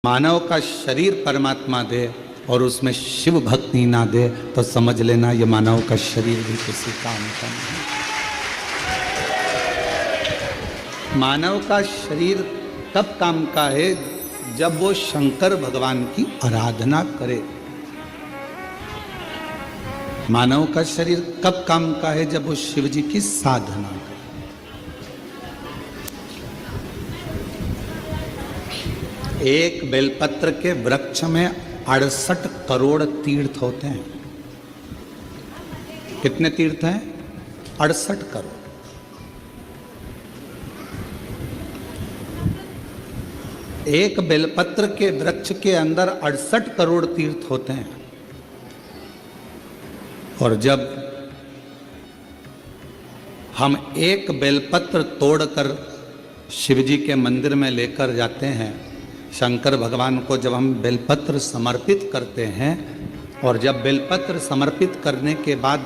मानव का शरीर परमात्मा दे और उसमें शिव भक्ति ना दे तो समझ लेना ये मानव का शरीर भी किसी काम का नहीं। मानव का शरीर तब काम का है जब वो शंकर भगवान की आराधना करे। मानव का शरीर कब काम का है? जब वो शिव जी की साधना करे। एक बेलपत्र के वृक्ष में 68 करोड़ तीर्थ होते हैं। कितने तीर्थ हैं? 68 करोड़। एक बेलपत्र के वृक्ष के अंदर 68 करोड़ तीर्थ होते हैं। और जब हम एक बेलपत्र तोड़कर शिवजी के मंदिर में लेकर जाते हैं, शंकर भगवान को जब हम बेलपत्र समर्पित करते हैं और जब बेलपत्र समर्पित करने के बाद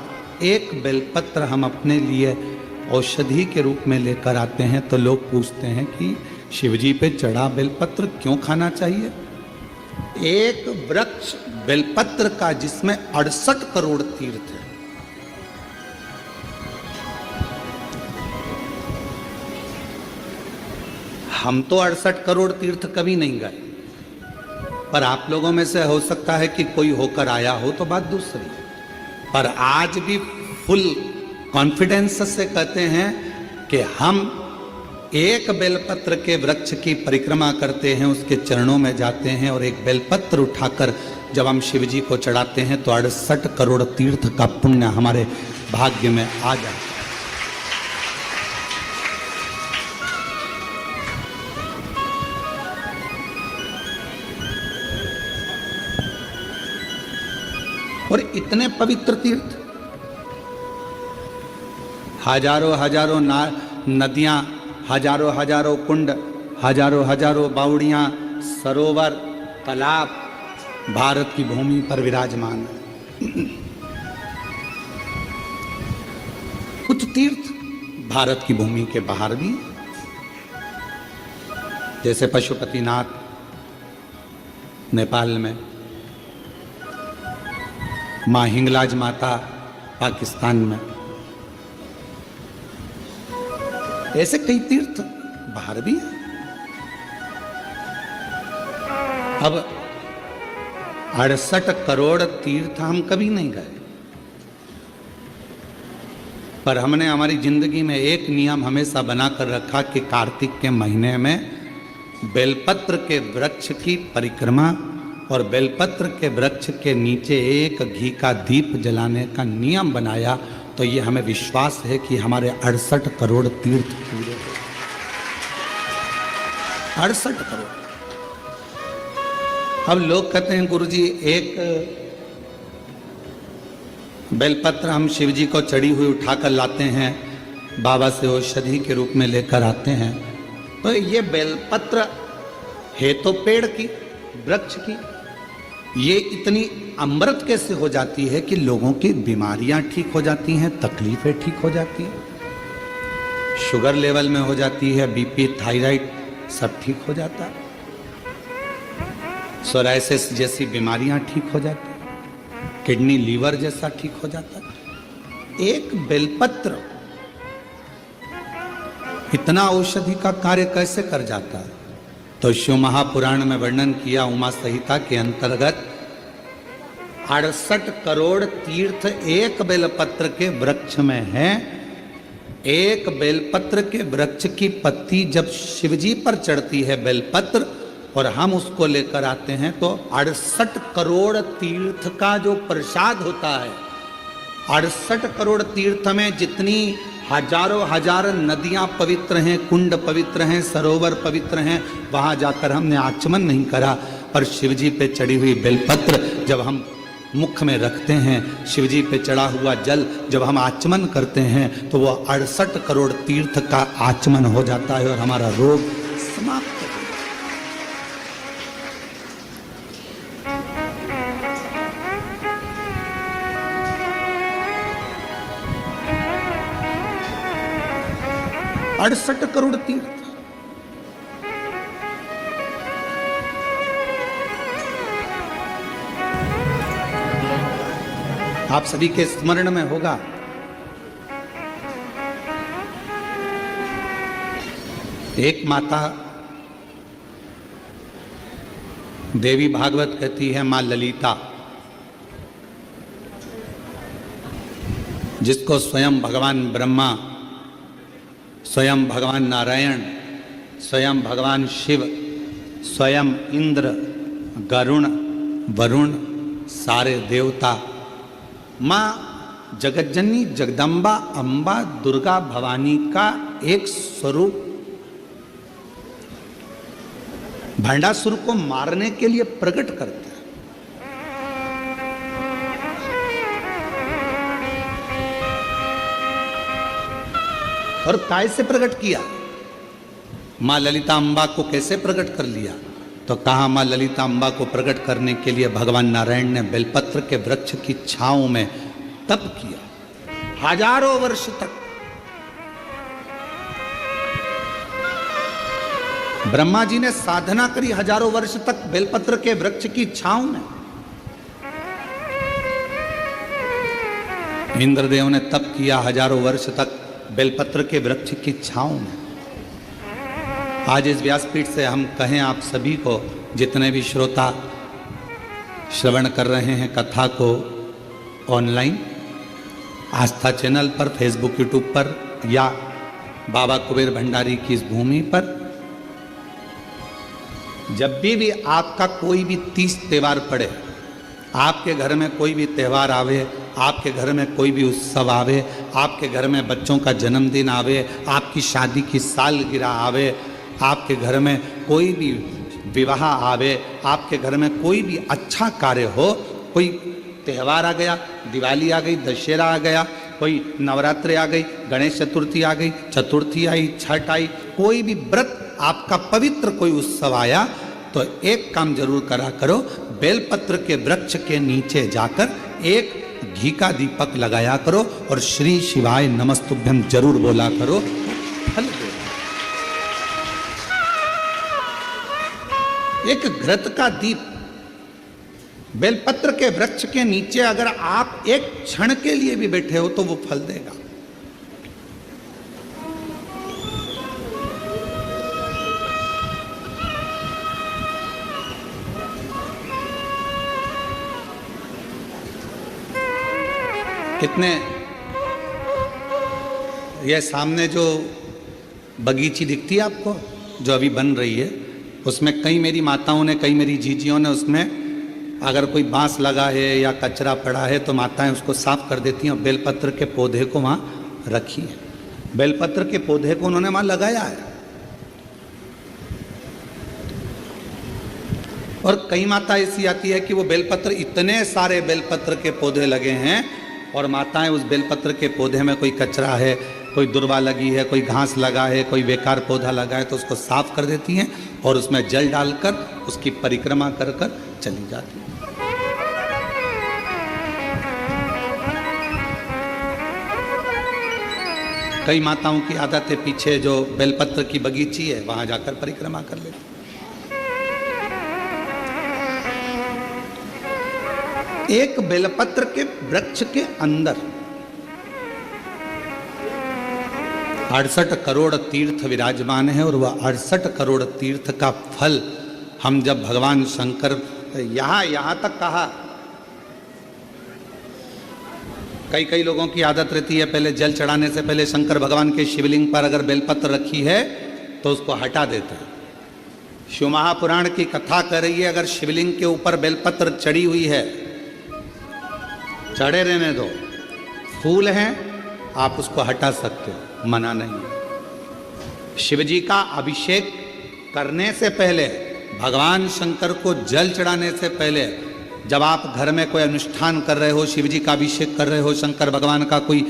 एक बेलपत्र हम अपने लिए औषधि के रूप में लेकर आते हैं तो लोग पूछते हैं कि शिवजी पे चढ़ा बेलपत्र क्यों खाना चाहिए? एक वृक्ष बेलपत्र का जिसमें 68 करोड़ तीर्थ है। हम तो 68 करोड़ तीर्थ कभी नहीं गए, पर आप लोगों में से हो सकता है कि कोई होकर आया हो तो बात दूसरी। पर आज भी फुल कॉन्फिडेंस से कहते हैं कि हम एक बेलपत्र के वृक्ष की परिक्रमा करते हैं, उसके चरणों में जाते हैं और एक बेलपत्र उठाकर जब हम शिव जी को चढ़ाते हैं तो 68 करोड़ तीर्थ का पुण्य हमारे भाग्य में आ जाता है। और इतने पवित्र तीर्थ, हजारों हजारों नदियां, हजारों हजारों कुंड, हजारों हजारों बावड़ियां, सरोवर, तालाब भारत की भूमि पर विराजमान है। कुछ तीर्थ भारत की भूमि के बाहर भी, जैसे पशुपतिनाथ नेपाल में, माँ हिंगलाज माता पाकिस्तान में, ऐसे कई तीर्थ बाहर भी हैं। अब 68 करोड़ तीर्थ हम कभी नहीं गए, पर हमने हमारी जिंदगी में एक नियम हमेशा बनाकर रखा कि कार्तिक के महीने में बेलपत्र के वृक्ष की परिक्रमा और बेलपत्र के वृक्ष के नीचे एक घी का दीप जलाने का नियम बनाया। तो ये हमें विश्वास है कि हमारे 68 करोड़ तीर्थ पूरे हो। 68 करोड़। अब लोग कहते हैं गुरुजी एक बेलपत्र हम शिव जी को चढ़ी हुई उठाकर लाते हैं, बाबा से औषधि के रूप में लेकर आते हैं, तो ये बेलपत्र है तो पेड़ की, वृक्ष की, ये इतनी अमृत कैसे हो जाती है कि लोगों की बीमारियां ठीक हो जाती हैं, तकलीफें ठीक हो जाती हैं, शुगर लेवल में हो जाती है, बीपी, थायराइड सब ठीक हो जाता है, सोराइसिस जैसी बीमारियां ठीक हो जाती हैं, किडनी लीवर जैसा ठीक हो जाता है। एक बेलपत्र इतना औषधि का कार्य कैसे कर जाता है? तो शिव महापुराण में वर्णन किया, उमा संहिता के अंतर्गत 68 करोड़ तीर्थ एक बेलपत्र के वृक्ष में है। एक बेलपत्र के वृक्ष की पत्ती जब शिवजी पर चढ़ती है बेलपत्र और हम उसको लेकर आते हैं तो 68 करोड़ तीर्थ का जो प्रसाद होता है, 68 करोड़ तीर्थ में जितनी हजारों हजार नदियां पवित्र हैं, कुंड पवित्र हैं, सरोवर पवित्र हैं, वहां जाकर हमने आचमन नहीं करा, पर शिवजी पे चढ़ी हुई बेलपत्र जब हम मुख में रखते हैं, शिवजी पे चढ़ा हुआ जल जब हम आचमन करते हैं तो वो 68 करोड़ तीर्थ का आचमन हो जाता है और हमारा रोग समाप्त हो जाता है। 68 करोड़ तीर्थ। आप सभी के स्मरण में होगा, एक माता देवी भागवत कहती है, मां ललिता, जिसको स्वयं भगवान ब्रह्मा, स्वयं भगवान नारायण, स्वयं भगवान शिव, स्वयं इंद्र, गरुण, वरुण, सारे देवता, मां जगज्जननी जगदम्बा अम्बा दुर्गा भवानी का एक स्वरूप भंडासुर को मारने के लिए प्रकट करता है। और काय से प्रकट किया? मां ललिता अम्बा को कैसे प्रकट कर लिया? तो कहा, मां ललिता अम्बा को प्रकट करने के लिए भगवान नारायण ने बेलपत्र के वृक्ष की छांव में तप किया हजारों वर्ष तक। ब्रह्मा जी ने साधना करी हजारों वर्ष तक बेलपत्र के वृक्ष की छांव में। इंद्रदेव ने तप किया हजारों वर्ष तक बेलपत्र के वृक्ष की छांव में। आज इस व्यासपीठ से हम कहें आप सभी को, जितने भी श्रोता श्रवण कर रहे हैं कथा को ऑनलाइन, आस्था चैनल पर, फेसबुक, यूट्यूब पर या बाबा कुबेर भंडारी की इस भूमि पर, जब भी आपका कोई भी तीज त्योहार पड़े, आपके घर में कोई भी त्यौहार आवे, आपके घर में कोई भी उत्सव आवे, आपके घर में बच्चों का जन्मदिन आवे, आपकी शादी की सालगिरह आवे, आपके घर में कोई भी विवाह आवे, आपके घर में कोई भी अच्छा कार्य हो, कोई त्यौहार आ गया, दिवाली आ गई, दशहरा आ गया, कोई नवरात्रि आ गई, गणेश चतुर्थी आ गई, चतुर्थी आई, छठ आई, कोई भी व्रत आपका पवित्र कोई उत्सव आया, तो एक काम जरूर करा करो, बेलपत्र के वृक्ष के नीचे जाकर एक घी का दीपक लगाया करो और श्री शिवाय नमस्तुभ्यम जरूर बोला करो, फल दे। एक घृत का दीप बेलपत्र के वृक्ष के नीचे अगर आप एक क्षण के लिए भी बैठे हो तो वो फल देगा। कितने, ये सामने जो बगीची दिखती है आपको, जो अभी बन रही है, उसमें कई मेरी माताओं ने, कई मेरी जीजियों ने, उसमें अगर कोई बांस लगा है या कचरा पड़ा है तो माताएं उसको साफ कर देती हैं और बेलपत्र के पौधे को वहाँ रखी है। बेलपत्र के पौधे को उन्होंने वहाँ लगाया है। और कई माता ऐसी आती है कि वो बेलपत्र, इतने सारे बेलपत्र के पौधे लगे हैं और माताएं उस बेलपत्र के पौधे में कोई कचरा है, कोई दुर्वा लगी है, कोई घास लगा है, कोई बेकार पौधा लगा है, तो उसको साफ कर देती हैं और उसमें जल डालकर उसकी परिक्रमा कर कर चली जाती है। कई माताओं की आदत है, पीछे जो बेलपत्र की बगीची है वहां जाकर परिक्रमा कर लेती। एक बेलपत्र के वृक्ष के अंदर 68 करोड़ तीर्थ विराजमान है और वह 68 करोड़ तीर्थ का फल हम जब भगवान शंकर, यहां तक कहा, कई लोगों की आदत रहती है पहले जल चढ़ाने से पहले शंकर भगवान के शिवलिंग पर अगर बेलपत्र रखी है तो उसको हटा देते हैं। शिव महापुराण की कथा कर रही है, अगर शिवलिंग के ऊपर बेलपत्र चढ़ी हुई है, चढ़े रहने दो, फूल हैं, आप उसको हटा सकते हो, मना नहीं। शिवजी का अभिषेक करने से पहले, भगवान शंकर को जल चढ़ाने से पहले, जब आप घर में कोई अनुष्ठान कर रहे हो, शिवजी का अभिषेक कर रहे हो, शंकर भगवान का कोई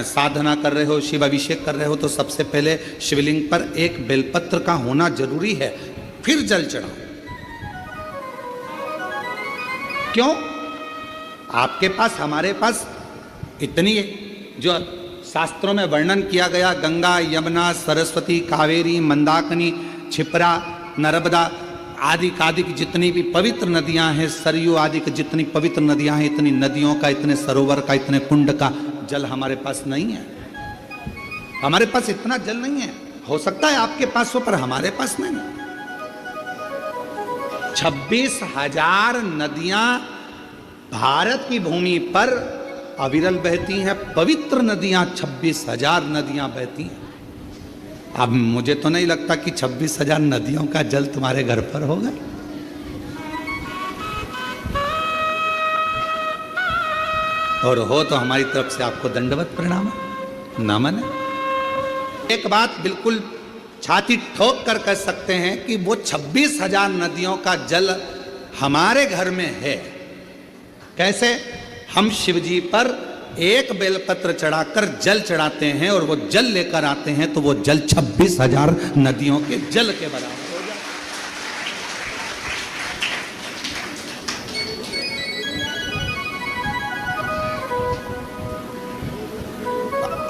साधना कर रहे हो, शिव अभिषेक कर रहे हो, तो सबसे पहले शिवलिंग पर एक बेलपत्र का होना जरूरी है, फिर जल चढ़ाओ। क्यों? आपके पास, हमारे पास इतनी जो शास्त्रों में वर्णन किया गया, गंगा, यमुना, सरस्वती, कावेरी, मंदाकिनी, क्षिप्रा, नर्मदा, आदि आदि की जितनी भी पवित्र नदियां हैं, सरयू आदि की जितनी पवित्र नदियां हैं, इतनी नदियों का, इतने सरोवर का, इतने कुंड का जल हमारे पास नहीं है। हमारे पास इतना जल नहीं है। हो सकता है आपके पास हो, पर हमारे पास नहीं। 26,000 नदियां भारत की भूमि पर अविरल बहती हैं। पवित्र नदियां 26,000 नदियां बहती हैं। अब मुझे तो नहीं लगता कि 26,000 नदियों का जल तुम्हारे घर पर होगा। और हो तो हमारी तरफ से आपको दंडवत प्रणाम, नमन। एक बात बिल्कुल छाती ठोक कर कह सकते हैं कि वो 26,000 नदियों का जल हमारे घर में है। कैसे? हम शिव जी पर एक बेलपत्र चढ़ाकर जल चढ़ाते हैं और वो जल लेकर आते हैं, तो वो जल 26,000 नदियों के जल के बराबर हो जाता है।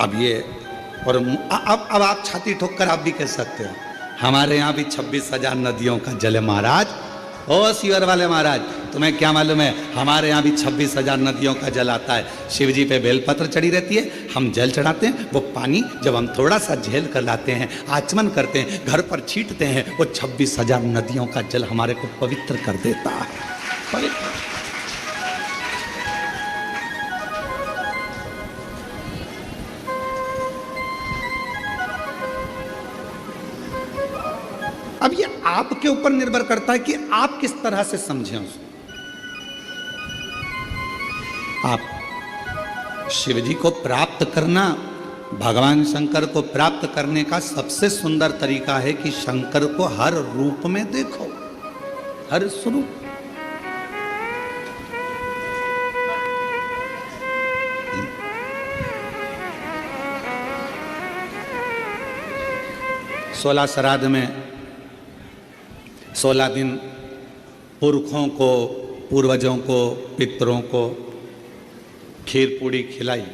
अब ये और अब आप छाती ठोक कर आप भी कह सकते हो हमारे यहाँ भी 26,000 नदियों का जल है महाराज। ओ शिवर वाले महाराज, तुम्हें क्या मालूम है, हमारे यहाँ भी 26,000 नदियों का जल आता है। शिव जी पे बेलपत्र चढ़ी रहती है, हम जल चढ़ाते हैं। वो पानी जब हम थोड़ा सा झेल कर लाते हैं, आचमन करते हैं, घर पर छींटते हैं, वो 26,000 नदियों का जल हमारे को पवित्र कर देता है। पवित्र। अब ये आपके ऊपर निर्भर करता है कि आप किस तरह से समझें उसको। आप शिव जी को प्राप्त करना, भगवान शंकर को प्राप्त करने का सबसे सुंदर तरीका है कि शंकर को हर रूप में देखो, हर स्वरूप। 16 श्राद्ध में 16 दिन पुरखों को, पूर्वजों को, पितरों को खीर पूड़ी खिलाई।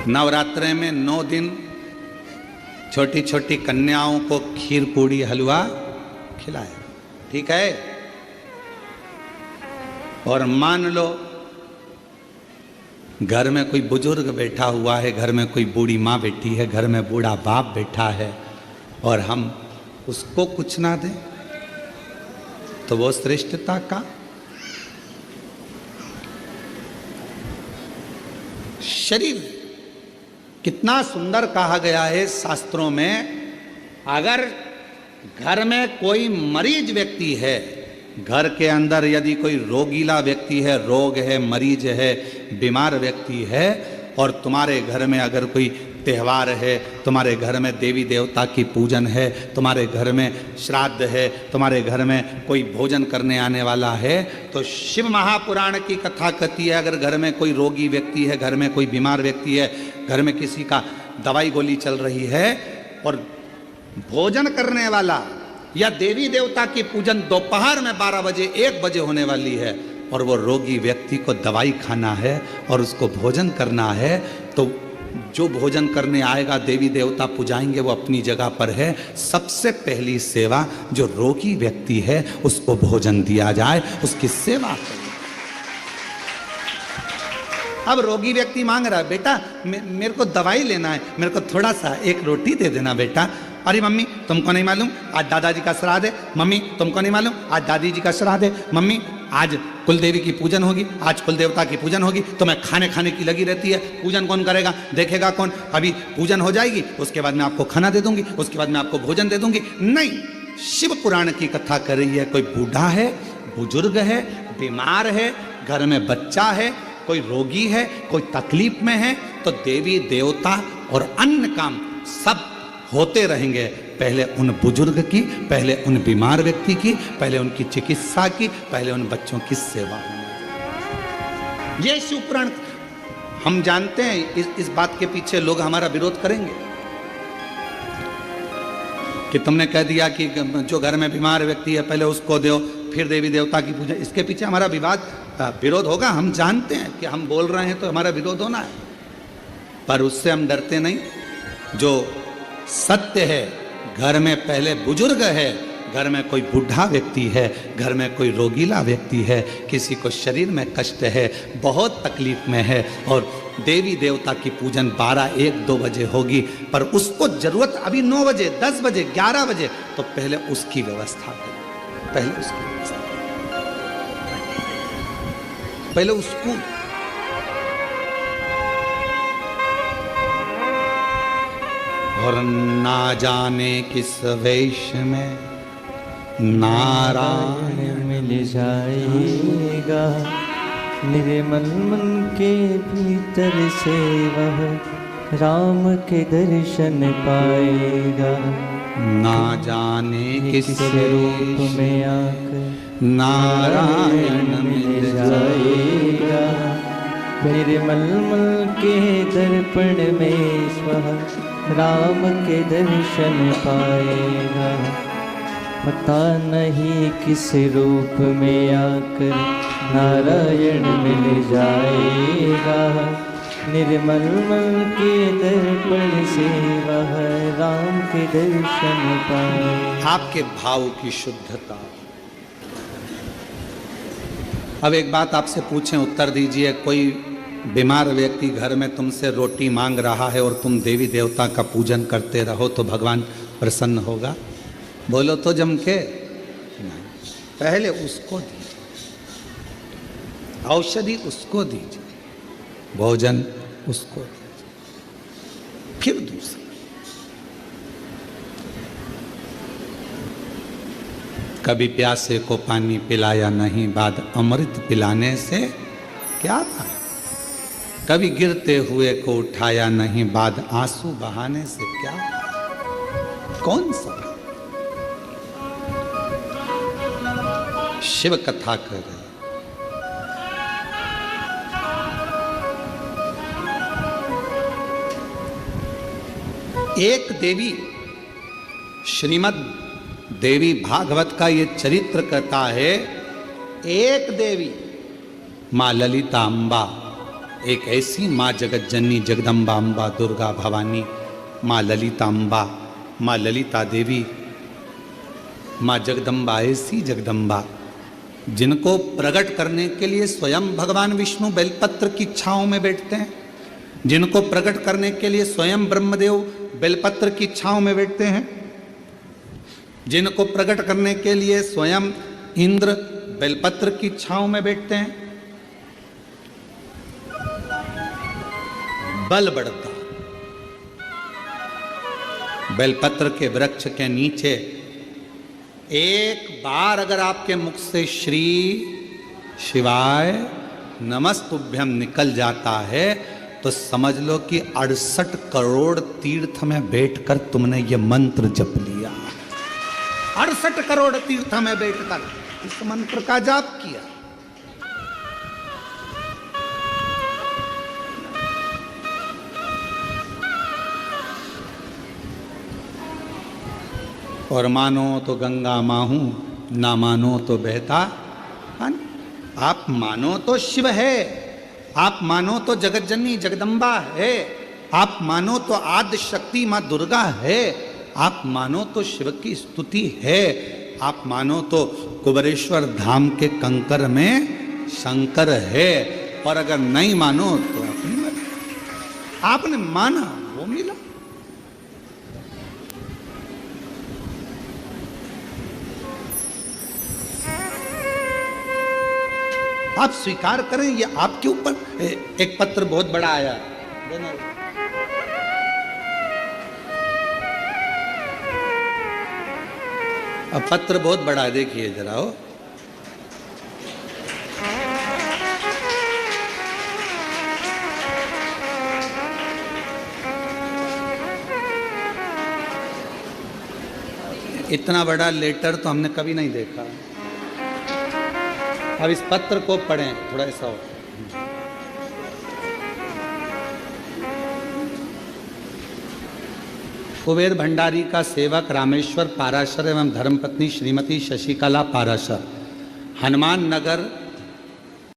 नवरात्रे में 9 दिन छोटी छोटी कन्याओं को खीर पूड़ी हलवा खिलाया। ठीक है? और मान लो घर में कोई बुजुर्ग बैठा हुआ है, घर में कोई बूढ़ी माँ बैठी है, घर में बूढ़ा बाप बैठा है, और हम उसको कुछ ना दें, तो वो श्रेष्ठता का। शरीर कितना सुंदर कहा गया है शास्त्रों में। अगर घर में कोई मरीज व्यक्ति है, घर के अंदर यदि कोई रोगीला व्यक्ति है, रोग है, मरीज है, बीमार व्यक्ति है, और तुम्हारे घर में अगर कोई त्यौहार है, तुम्हारे घर में देवी देवता की पूजन है, तुम्हारे घर में श्राद्ध है, तुम्हारे घर में कोई भोजन करने आने वाला है, तो शिव महापुराण की कथा कहती है अगर घर में कोई रोगी व्यक्ति है, घर में कोई बीमार व्यक्ति है, घर में किसी का दवाई गोली चल रही है, और भोजन करने वाला या देवी देवता की पूजन दोपहर में 12 बजे 1 बजे होने वाली है, और वो रोगी व्यक्ति को दवाई खाना है और उसको भोजन करना है, तो जो भोजन करने आएगा, देवी देवता पुजाएंगे, वो अपनी जगह पर है। सबसे पहली सेवा जो रोगी व्यक्ति है उसको भोजन दिया जाए, उसकी सेवा करें। अब रोगी व्यक्ति मांग रहा है, बेटा मेरे को दवाई लेना है, मेरे को थोड़ा सा एक रोटी दे देना बेटा। अरे मम्मी तुमको नहीं मालूम आज दादाजी का श्राद्ध है, मम्मी तुमको नहीं मालूम आज दादी जी का श्राद्ध है, मम्मी आज कुलदेवी की पूजन होगी, आज कुल देवता की पूजन होगी, तो मैं खाने की लगी रहती है। पूजन कौन करेगा, देखेगा कौन? अभी पूजन हो जाएगी, उसके बाद मैं आपको खाना दे दूंगी, उसके बाद मैं आपको भोजन दे दूंगी। नहीं, शिव पुराण की कथा कर रही है। कोई बूढ़ा है, बुजुर्ग है, बीमार है, घर में बच्चा है, कोई रोगी है, कोई तकलीफ में है, तो देवी देवता और अन्य काम सब होते रहेंगे। पहले उन बुजुर्ग की, पहले उन बीमार व्यक्ति की, पहले उनकी चिकित्सा की, पहले उन बच्चों की सेवा होनी। ये शिव पुराण। हम जानते हैं इस बात के पीछे लोग हमारा विरोध करेंगे कि तुमने कह दिया कि जो घर में बीमार व्यक्ति है पहले उसको दो, फिर देवी देवता की पूजा। इसके पीछे हमारा विरोध होगा। हम जानते हैं कि हम बोल रहे हैं तो हमारा विरोध होना है, पर उससे हम डरते नहीं। जो सत्य है, घर में पहले बुजुर्ग है, घर में कोई बूढ़ा व्यक्ति है, घर में कोई रोगीला व्यक्ति है, किसी को शरीर में कष्ट है, बहुत तकलीफ में है, और देवी देवता की पूजन 12, 1, 2 बजे होगी, पर उसको जरूरत अभी 9 बजे, 10 बजे, 11 बजे, तो पहले उसकी व्यवस्था करें, पहले उसकी व्यवस्था, पहले उसको। और ना जाने किस वेश में नारायण मिल जाएगा, निर्मल मन के भीतर से वह राम के दर्शन पाएगा। ना जाने किस रूप में आकर नारायण मिल जाएगा, निर्मल मन के दर्पण में वह राम के दर्शन पाएगा। पता नहीं किस रूप में आकर नारायण मिल जाएगा, निर्मल मन के दर्पण से वह राम के दर्शन पाएगा। आपके भाव की शुद्धता। अब एक बात आपसे पूछें, उत्तर दीजिए। कोई बीमार व्यक्ति घर में तुमसे रोटी मांग रहा है और तुम देवी देवता का पूजन करते रहो तो भगवान प्रसन्न होगा? बोलो तो जम के। नहीं, पहले उसको दीजिए, औषधि उसको दीजिए, भोजन उसको दीजिए, फिर दूसरा। कभी प्यासे को पानी पिलाया नहीं, बाद अमृत पिलाने से क्या था? कभी गिरते हुए को उठाया नहीं, बाद आंसू बहाने से क्या? कौन सा? शिव कथा कर रहे। एक देवी, श्रीमद् देवी भागवत का ये चरित्र कहता है, एक देवी मां ललिता अम्बा, एक ऐसी माँ जगत जननी जगदम्बा अम्बा दुर्गा भवानी, माँ ललिता अम्बा, माँ ललिता देवी, माँ जगदम्बा, ऐसी जगदम्बा जिनको प्रकट करने के लिए स्वयं भगवान विष्णु बेलपत्र की छांव में बैठते हैं, जिनको प्रकट करने के लिए स्वयं ब्रह्मदेव बेलपत्र की छांव में बैठते हैं, जिनको प्रकट करने के लिए स्वयं इंद्र बेलपत्र की छांव में बैठते हैं। बल बढ़ता। बेलपत्र के वृक्ष के नीचे एक बार अगर आपके मुख से श्री शिवाय नमस्तुभ्यम निकल जाता है तो समझ लो कि 68 करोड़ तीर्थ में बैठकर तुमने ये मंत्र जप लिया। 68 करोड़ तीर्थ में बैठकर इस मंत्र का जाप किया। और मानो तो गंगा माहूं, ना मानो तो बहता। आप मानो तो शिव है, आप मानो तो जगत जननी जगदम्बा है, आप मानो तो आद्य शक्ति माँ दुर्गा है, आप मानो तो शिव की स्तुति है, आप मानो तो कुबेरेश्वर धाम के कंकर में शंकर है, और अगर नहीं मानो तो अपनी मर्जी। आपने माना वो मिला। आप स्वीकार करें, ये आपके ऊपर। एक पत्र बहुत बड़ा आया, अब पत्र बहुत बड़ा है, देखिए जरा। हो इतना बड़ा लेटर तो हमने कभी नहीं देखा। अब इस पत्र को पढ़ें, थोड़ा ऐसा हो। कुबेर भंडारी का सेवक रामेश्वर पाराशर एवं धर्मपत्नी श्रीमती शशिकला पाराशर, हनुमान नगर